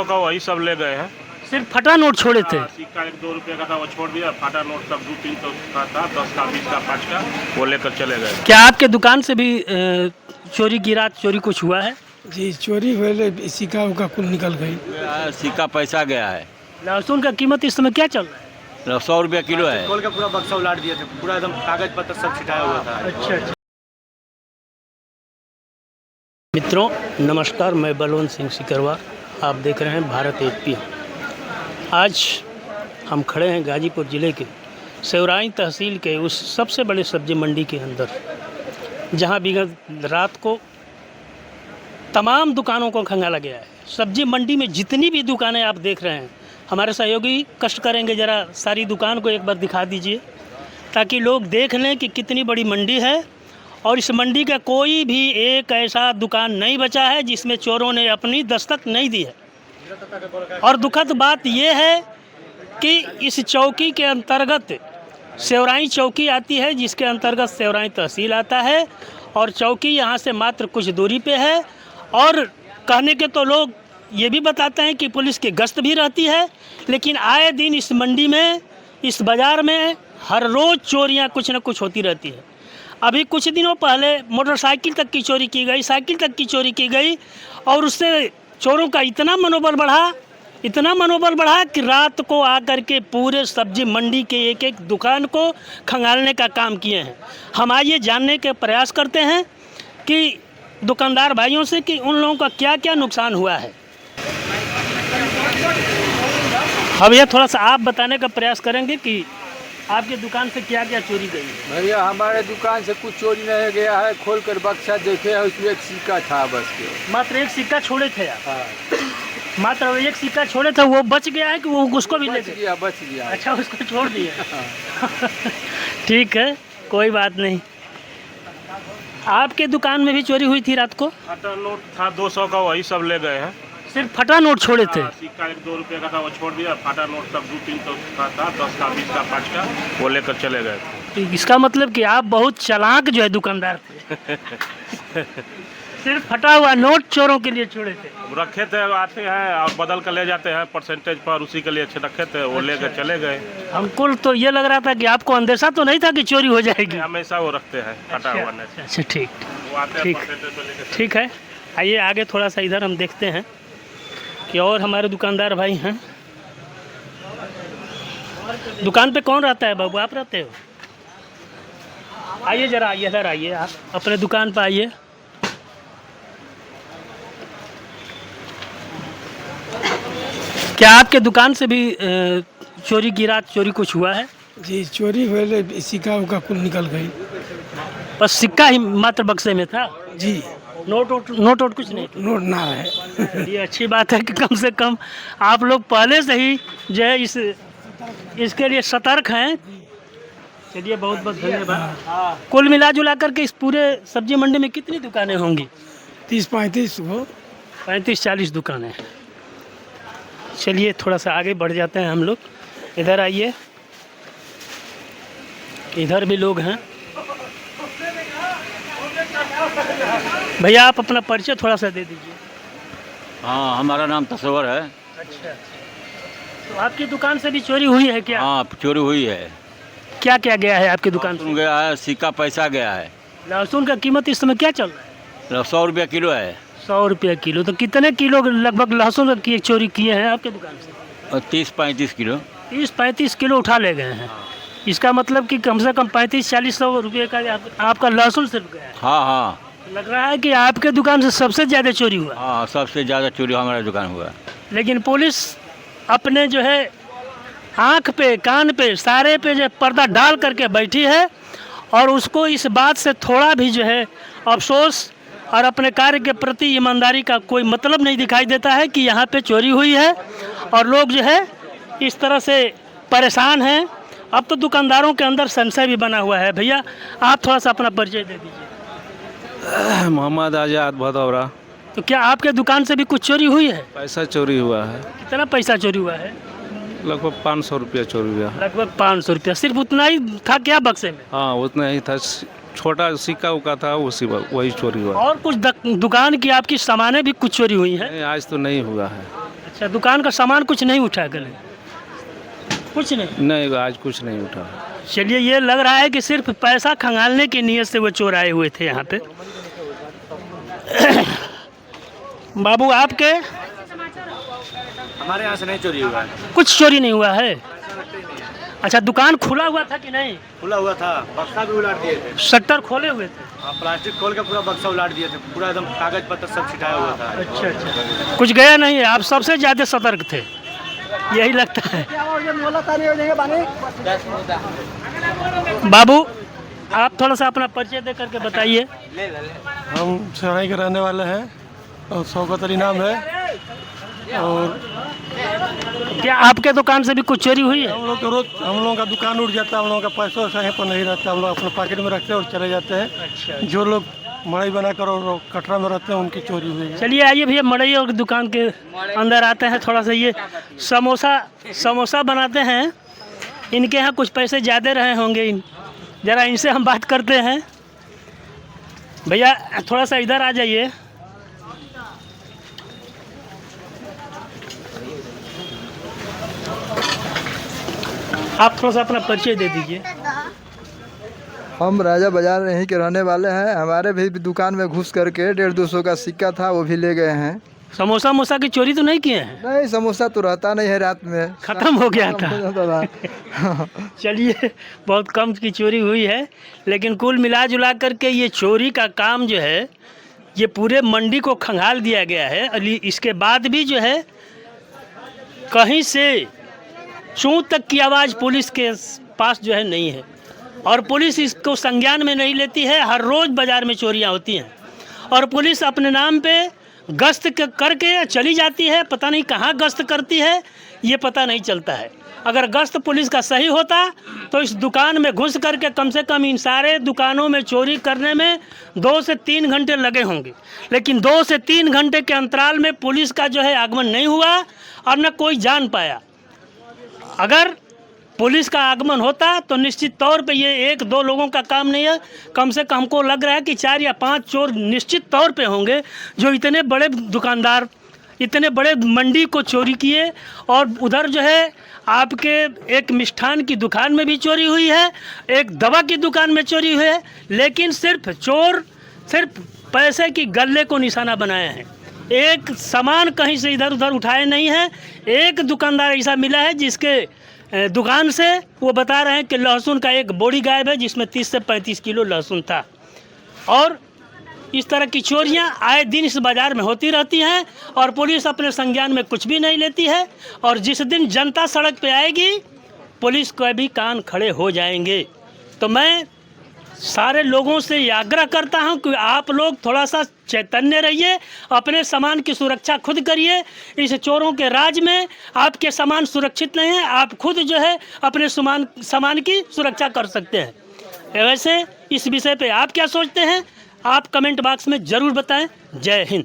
का वही सब ले गए हैं। सिर्फ फटा नोट छोड़े थे। सिक्का 1-2 रुपये का था वो छोड़ दिया, फाटा नोट सब 2-3 का था, 10 का 20 का 5 का वो लेकर चले गए। क्या आपके दुकान से भी चोरी की रात चोरी कुछ हुआ है? जी चोरी हुए, सिक्का उक्का कुल निकल गई। सिक्का पैसा गया है। लहसुन का कीमत इस समय क्या चल रहा है? 100 रुपया किलो है। खोल के पूरा बक्सा उलाट दिए थे, पूरा एकदम कागज पत्र सब छिटाया हुआ था। अच्छा। मित्रों नमस्कार, मैं बलवंत सिंह सिकरवा, आप देख रहे हैं भारत एपी। आज हम खड़े हैं गाजीपुर ज़िले के सेवराई तहसील के उस सबसे बड़े सब्जी मंडी के अंदर, जहां विगत रात को तमाम दुकानों को खंगाला गया है। सब्जी मंडी में जितनी भी दुकानें आप देख रहे हैं, हमारे सहयोगी कष्ट करेंगे ज़रा सारी दुकान को एक बार दिखा दीजिए, ताकि लोग देख लें कि कितनी बड़ी मंडी है। और इस मंडी का कोई भी एक ऐसा दुकान नहीं बचा है जिसमें चोरों ने अपनी दस्तक नहीं दी है। और दुखद बात यह है कि इस चौकी के अंतर्गत सेवराई चौकी आती है, जिसके अंतर्गत सेवराई तहसील आता है, और चौकी यहाँ से मात्र कुछ दूरी पे है। और कहने के तो लोग ये भी बताते हैं कि पुलिस की गश्त भी रहती है, लेकिन आए दिन इस मंडी में, इस बाज़ार में हर रोज़ चोरियाँ कुछ न कुछ होती रहती है। अभी कुछ दिनों पहले मोटरसाइकिल तक की चोरी की गई, साइकिल तक की चोरी की गई, और उससे चोरों का इतना मनोबल बढ़ा कि रात को आकर के पूरे सब्जी मंडी के एक एक दुकान को खंगालने का काम किए हैं। हम आइए जानने के प्रयास करते हैं कि दुकानदार भाइयों से कि उन लोगों का क्या क्या नुकसान हुआ है। अब यह थोड़ा सा आप बताने का प्रयास करेंगे कि आपके दुकान से क्या क्या चोरी गई? भैया हमारे दुकान से कुछ चोरी नहीं गया है। खोल कर बक्सा देखे है, उसमें एक सिक्का था बस के। मात्र एक सिक्का छोड़े थे आप? हाँ। मात्र एक सिक्का छोड़े थे, वो बच गया है कि वो उसको भी ले गए? बच गया। अच्छा, उसको छोड़ दिए। ठीक है, कोई बात नहीं। आपके दुकान में भी चोरी हुई थी रात को? फाटा नोट था 200 का, वही सब ले गए हैं। सिर्फ फटा नोट छोड़े थे? सिक्का 1-2 रुपये का था वो छोड़ दिया, फाटा नोट सब 2-3 का था, 10 का 20 का 5 का वो लेकर चले गए। तो इसका मतलब कि आप बहुत चालाक जो है दुकानदार थे। सिर्फ फटा हुआ नोट चोरों के लिए छोड़े थे? रखे थे, आते हैं और बदल कर ले जाते हैं परसेंटेज पर, उसी के लिए रखे थे, वो लेकर चले गए। हमको तो ये लग रहा था कि आपको अंदेशा तो नहीं था कि चोरी हो जाएगी? हमेशा वो रखते हैं फटा हुआ नहीं। अच्छा, ठीक वो आते हैं ठीक परसेंटेज पर लेकर। ठीक है, आइए आगे थोड़ा सा इधर हम देखते हैं कि और हमारे दुकानदार भाई हैं। दुकान पे कौन रहता है बाबू, आप रहते हो? आइए ज़रा, आइए इधर आइए, आप अपने दुकान पे आइए। क्या आपके दुकान से भी चोरी की रात चोरी कुछ हुआ है? जी चोरी हुए, सिक्का उक्का कुल निकल गई। बस सिक्का ही मात्र बक्से में था? जी नोट वोट कुछ नहीं? नोट ना है। ये अच्छी बात है कि कम से कम आप लोग पहले से ही जो है इसके लिए सतर्क हैं। चलिए, बहुत बहुत धन्यवाद। कुल मिला जुला करके इस पूरे सब्जी मंडी में कितनी दुकानें होंगी? 30-35 हो। 35-40 दुकानें। चलिए थोड़ा सा आगे बढ़ जाते हैं हम लोग। इधर आइए, इधर भी लोग हैं। भैया आप अपना परिचय थोड़ा सा दे दीजिए। हाँ, हमारा नाम तस्वर है। अच्छा, तो आपकी दुकान से भी चोरी हुई है क्या? हाँ, चोरी हुई है। क्या क्या गया है आपकी दुकान से? लहसुन गया है, सिक्का पैसा गया है। लहसुन का कीमत इस समय क्या चल रहा है? 100 रुपया किलो है। 100 रुपया किलो। तो कितने किलो लगभग लहसुन की चोरी किए हैं आपके दुकान से? और 30-35 किलो। 30-35 किलो उठा ले गए हैं। इसका मतलब कि कम से कम 35-40 रुपये का आपका लहसुन सिर्फ गया है। हाँ हाँ। लग रहा है कि आपके दुकान से सबसे ज़्यादा चोरी हुआ। हाँ, सबसे ज़्यादा चोरी हमारे दुकान हुआ। लेकिन पुलिस अपने जो है आँख पे, कान पे, सारे पे जो पर्दा डाल करके बैठी है, और उसको इस बात से थोड़ा भी जो है अफसोस और अपने कार्य के प्रति ईमानदारी का कोई मतलब नहीं दिखाई देता है कि यहाँ पे चोरी हुई है, और लोग जो है इस तरह से परेशान हैं। अब तो दुकानदारों के अंदर संशय भी बना हुआ है। भैया आप थोड़ा सा अपना परिचय दे दीजिए। मोहम्मद आज़ाद भदौरा। तो क्या आपके दुकान से भी कुछ चोरी हुई है? पैसा चोरी हुआ है। कितना पैसा चोरी हुआ है? लगभग 500 रुपया चोरी हुआ है। लगभग 500 रुपया। सिर्फ उतना ही था क्या बक्से में? हाँ, उतना ही था। छोटा सिक्का उक्का था, उसी वही चोरी हुआ। और कुछ दुकान की आपकी सामानें भी कुछ चोरी हुई हैं? नहीं, आज तो नहीं हुआ है। अच्छा, दुकान का सामान कुछ नहीं उठा कर? कुछ नहीं? नहीं, आज कुछ नहीं उठा। चलिए, ये लग रहा है कि सिर्फ पैसा खंगालने की नीयत से वो चोर आए हुए थे यहाँ पे। बाबू, आपके हमारे यहाँ से नहीं चोरी हुआ है। कुछ चोरी नहीं हुआ है? अच्छा, दुकान खुला हुआ था कि नहीं? खुला हुआ था, बक्सा भी उलाट दिए थे। शटर खोले हुए थे? हाँ, प्लास्टिक खोल के पूरा बक्सा उलाट दिए थे, पूरा एकदम कागज पत्तर सब छिटाया हुआ था। अच्छा अच्छा, कुछ गया नहीं है? आप सबसे ज़्यादा सतर्क थे, यही लगता है। बाबू, आप थोड़ा सा अपना परिचय दे करके बताइए। हम सराय के रहने वाले हैं और शौकत अली नाम है। और क्या आपके दुकान से भी कुछ चोरी हुई है? हम लोग तो रोज हम लोगों का दुकान उठ जाता है, हम लोगों का पैसा वैसा यहाँ पर नहीं रहता, हम लोग अपने पॉकेट में रखते हैं और चले जाते हैं। अच्छा, जो लोग मड़ई बनाकर और कटरा में रहते हैं उनकी चोरी हुई है। चलिए आइए भैया, मड़ई और दुकान के अंदर आते हैं। थोड़ा सा ये समोसा बनाते हैं, इनके यहाँ कुछ पैसे ज़्यादा रहे होंगे। ज़रा इनसे हम बात करते हैं। भैया थोड़ा सा इधर आ जाइए। आप थोड़ा सा अपना परिचय दे दीजिए। हम राजा बाजार यहीं के रहने वाले हैं। हमारे भी दुकान में घुस करके 150-200 का सिक्का था, वो भी ले गए हैं। समोसा की चोरी तो नहीं किए हैं? नहीं, समोसा तो रहता नहीं है, रात में खत्म हो गया था। था। चलिए, बहुत कम की चोरी हुई है, लेकिन कुल मिला जुला करके ये चोरी का काम जो है ये पूरे मंडी को खंगाल दिया गया है। इसके बाद भी जो है कहीं से चूं तक की आवाज़ पुलिस के पास जो है नहीं है, और पुलिस इसको संज्ञान में नहीं लेती है। हर रोज़ बाज़ार में चोरियां होती हैं और पुलिस अपने नाम पे गश्त करके चली जाती है। पता नहीं कहाँ गश्त करती है, ये पता नहीं चलता है। अगर गश्त पुलिस का सही होता तो इस दुकान में घुस करके कम से कम इन सारे दुकानों में चोरी करने में 2 से 3 घंटे लगे होंगे, लेकिन 2 से 3 घंटे के अंतराल में पुलिस का जो है आगमन नहीं हुआ और न कोई जान पाया। अगर पुलिस का आगमन होता तो निश्चित तौर पे ये 1-2 लोगों का काम नहीं है, कम से कम हमको लग रहा है कि 4 या 5 चोर निश्चित तौर पे होंगे जो इतने बड़े दुकानदार, इतने बड़े मंडी को चोरी किए। और उधर जो है आपके एक मिष्ठान की दुकान में भी चोरी हुई है, एक दवा की दुकान में चोरी हुई है, लेकिन सिर्फ पैसे की गल्ले को निशाना बनाए हैं। एक सामान कहीं से इधर उधर उठाए नहीं है। एक दुकानदार ऐसा मिला है जिसके दुकान से वो बता रहे हैं कि लहसुन का एक बोरी गायब है जिसमें 30 से 35 किलो लहसुन था। और इस तरह की चोरियां आए दिन इस बाज़ार में होती रहती हैं और पुलिस अपने संज्ञान में कुछ भी नहीं लेती है। और जिस दिन जनता सड़क पे आएगी पुलिस के भी कान खड़े हो जाएंगे। तो मैं सारे लोगों से ये आग्रह करता हूं कि आप लोग थोड़ा सा चैतन्य रहिए, अपने सामान की सुरक्षा खुद करिए। इस चोरों के राज में आपके सामान सुरक्षित नहीं है, आप खुद जो है अपने सामान की सुरक्षा कर सकते हैं। वैसे इस विषय पे आप क्या सोचते हैं, आप कमेंट बॉक्स में ज़रूर बताएं। जय हिंद।